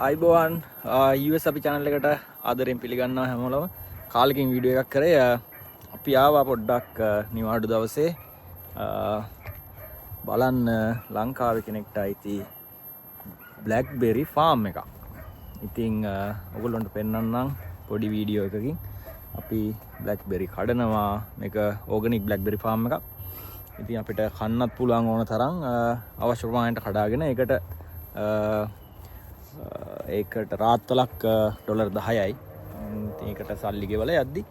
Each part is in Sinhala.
අයිබෝවන් US අපි channel එකට ආදරෙන් පිළිගන්නවා හැමෝම කාලෙකින් වීඩියෝ එකක් කරේ අපි ආවා පොඩ්ඩක් නිවාඩු දවසේ බලන්න ලංකාවේ කෙනෙක්ට අයිති බ්ලැක්බෙරි ෆාම් එකක්. ඉතින් ඔයගොල්ලන්ට පෙන්නන්නම් පොඩි වීඩියෝ එකකින් අපි බ්ලැක්බෙරි කඩනවා. මේක ඕගනික් බ්ලැක්බෙරි ෆාම් එකක්. ඉතින් අපිට කන්නත් පුළුවන් ඕන තරම් අවශ්‍ය ප්‍රමාණයට කඩාගෙන ඒකට රාත්තලක් ඩොලර් 10යි. ඉතින් ඒකට සල්ලි ගෙවලා යද්දි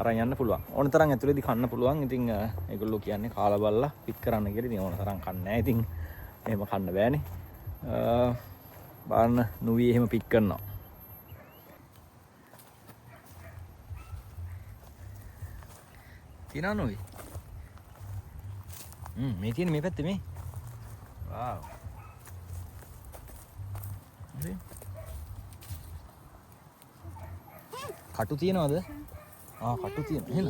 අරන් යන්න පුළුවන්. ඕන තරම් ඇතුලේදී කන්න පුළුවන්. ඉතින් ඒගොල්ලෝ කියන්නේ කාලා බලලා පික් කරන්න කියලා. ඉතින් ඕන තරම් කන්නේ නැහැ. ඉතින් එහෙම කන්න බෑනේ. බලන්න නුවී එහෙම පික් කරනවා. තියනවා නුවී. මේ තියෙන මේ පැත්තේ මේ. වාව්. කටු තියනවද? කටු තියෙන. එහෙනම්.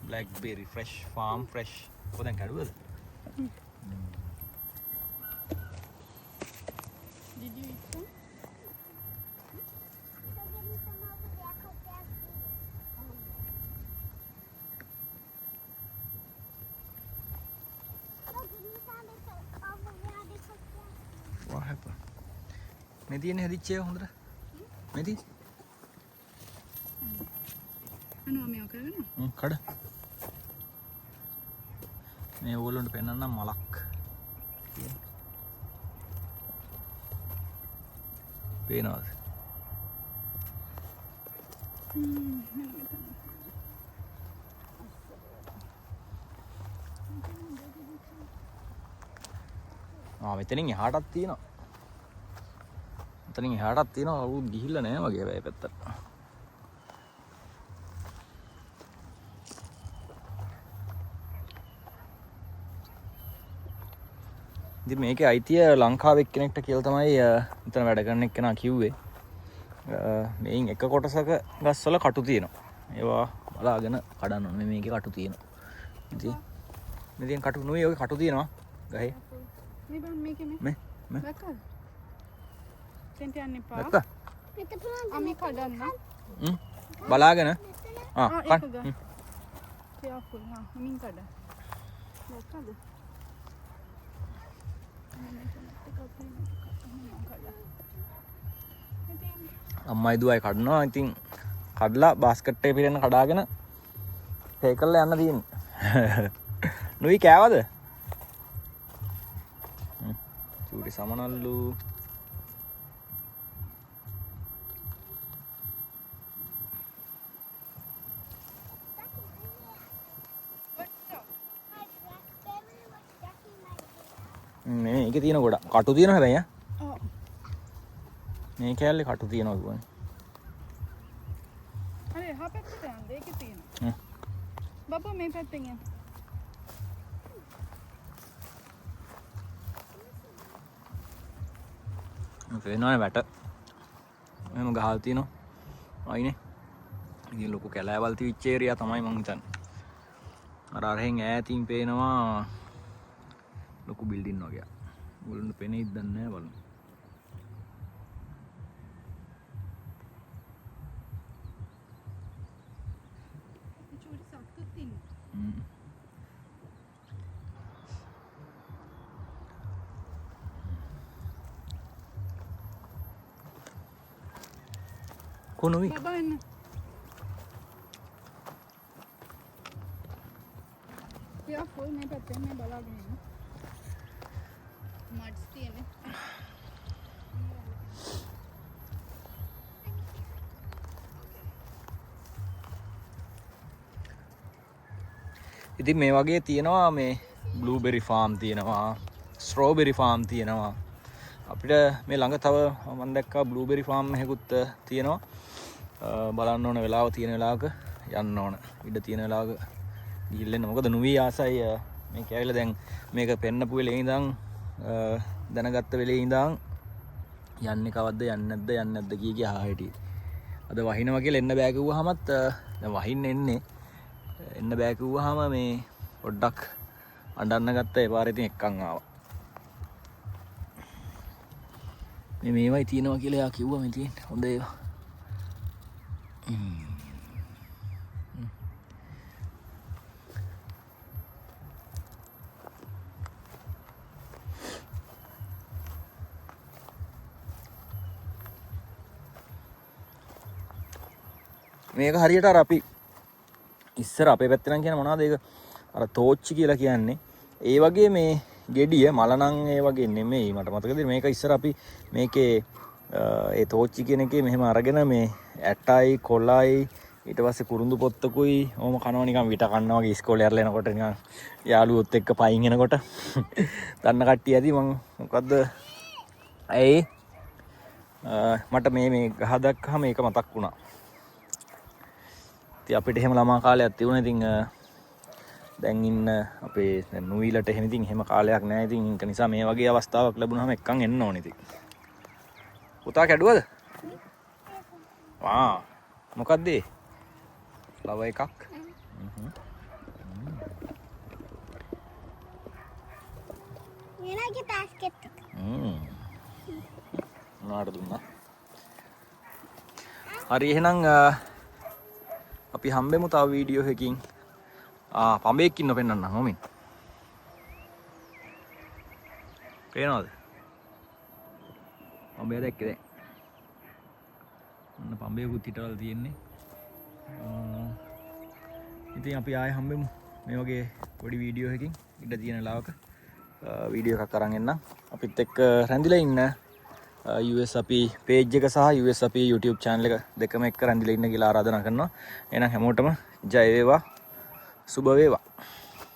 බ්ලැක්බෙරි ෆ්‍රෙෂ් ෆාම් ෆ්‍රෙෂ්. කොහෙන් කඩුවද? Did you eat them? What happened? මේ තියෙන හැදිච්ච ඒවා හොඳට. මේ තියෙන්නේ. අනෝ මේක කරගෙන. කඩ. මේ ඕගොල්ලන්ට පෙන්නන්නම් මලක්. පේනවද? මෙතනින් එහාටත් තියෙනවා. මෙතනින් එහාටත් තියෙනවා. අවුත් ගිහිල්ලා නැහැ වගේ මේ පැත්තට. ඉතින් මේකේ අයිතිය ලංකාවේ කෙනෙක්ට කියලා තමයි මෙතන වැඩ කරන එක්කෙනා කිව්වේ. මේන් එක කොටසක ගස්වල කටු තියෙනවා. ඒවා බලාගෙන කඩන්න ඕනේ. මේකේ කටු තියෙනවා. ඉතින් මෙතෙන් කටු නෙවෙයි ඔය කටු තියෙනවා ගහේ. මේ බං මේකේ මේ දැක්කද? තෙන්ට යන්න එපා. දැක්කා? අපි කඩන්න. බලාගෙන කන්න. careful මින් කඩ. දැක්කද? අම්මයි දුවයි කඩනවා. ඉතින් කඩලා බාස්කට් එකේ පිරෙන්න කඩාගෙන පේ කරලා යන්න තියෙන්නේ. නුයි කෑවද? චූටි සමනල්ලු. මේකේ තියෙන ගොඩක් කටු තියෙනවා හැබැයි මේ කෑල්ලේ කටු තියෙනවා කියන්නේ. අර එහා පැත්තට යන්න ඒකේ තියෙනවා. බබා මේ පැත්තෙන් යන්න. පේනවනේ වැට. එහෙම ගහල් තියෙනවා. අයිනේ. ඉතින් ලොකු කැලෑවල් තියච්ච ඒරියා තමයි මං හිතන්නේ. අර අරහෙන් ඈතින් පේනවා ලොකු බිල්ඩින් වගේ. ඔයගොල්ලන්ට පේනෙයිද දන්නේ නැහැ බලන්න. චූටි සත්තුත් තියෙනවා. කොනොවි? බබා එන්න. careful මේ පැත්තෙන් මේ බලාගෙන ඉන්න. මඩ්ස් තියෙන්නේ. ඉතින් මේ වගේ තියෙනවා මේ බ්ලූබෙරි ෆාම් තියෙනවා, ස්ට්‍රෝබෙරි ෆාම් තියෙනවා. අපිට මේ ළඟ තව මම දැක්කා බ්ලූබෙරි ෆාම් එකකුත් තියෙනවා. බලන්න ඕන වෙලාව තියෙන වෙලාවක යන්න ඕන. ඉඩ තියෙන වෙලාවක ගිහිල්ලා මොකද නුවී ආසයි මේක ඇවිල්ලා දැන් මේක පෙන්නපු වෙලේ ඉඳන් දැනගත්ත වෙලේ ඉඳන් යන්නේ කවද්ද යන්නේ නැද්ද කිය අහා හිටියේ. අද වහිනවා කියලා එන්න බෑ කිව්වහමත් දැන් වහින්න එන්න බෑ කිව්වහම මේ පොඩ්ඩක් අඬන්න ගත්තා ඒ පාරේ ඉතින් එක්කන් ආවා. මේවයි තියෙනවා කියලා එයා කිව්වා මේ තියෙන හොඳ ඒවා. මේක හරියට අර අපි ඉස්සර අපේ පැත්තේ නම් කියන මොනවද ඒක අර තෝච්චි කියලා කියන්නේ ඒ වගේ මේ ගෙඩිය මලනං ඒ වගේ නෙමෙයි මට මතකද මේක ඉස්සර අපි මේකේ ඒ තෝච්චි කියන එකේ මෙහෙම අරගෙන මේ ඇටයි කොළයි ඊට පස්සේ කුරුඳු පොත්තකුයි ඕම කනවා නිකන් විට කන්නා වගේ ඉස්කෝලේ යරලා එනකොට නිකන් යාළුවොත් එක්ක පයින් එනකොට දන්න කට්ටිය ඇති මං මොකද්ද ඇයි මට මේ ගහ දැක්කම ඒක මතක් වුණා. ඉතින් අපිට එහෙම ළමා කාලයක් තිබුණා. ඉතින් දැන් ඉන්න අපේ දැන් නුයිලට එහෙම ඉතින් එහෙම කාලයක් නැහැ. ඉතින් ඒක නිසා මේ වගේ අවස්ථාවක් ලැබුණාම එක්කන් එන්න ඕනේ ඉතින්. පුතා කැඩුවද? ආ මොකද්ද ඒ? ලව එකක්. මෙයාගේ බාස්කට් එක. මොනවාට දුන්නා? හරි එහෙනම් අපි හම්බෙමු තව වීඩියෝ එකකින්. පඹෙක් ඉන්න පෙන්නන්න හොමින්. පේනවද? පඹය දැක්කේ දැන්. ඔන්න පඹයකුත් හිටවල තියෙන්නේ. ඉතින් අපි ආයෙ හම්බෙමු මේ වගේ පොඩි වීඩියෝ එකකින් ඉඩ තියෙන ලාවක වීඩියෝ එකක් අරන් එන්නම්. අපිත් එක්ක රැඳිලා ඉන්න US අපි page එක සහ US අපි YouTube channel එක දෙකම එක්ක රැඳිලා ඉන්න කියලා ආරාධනා කරනවා. එහෙනම් හැමෝටම ජය වේවා. සුබ වේවා.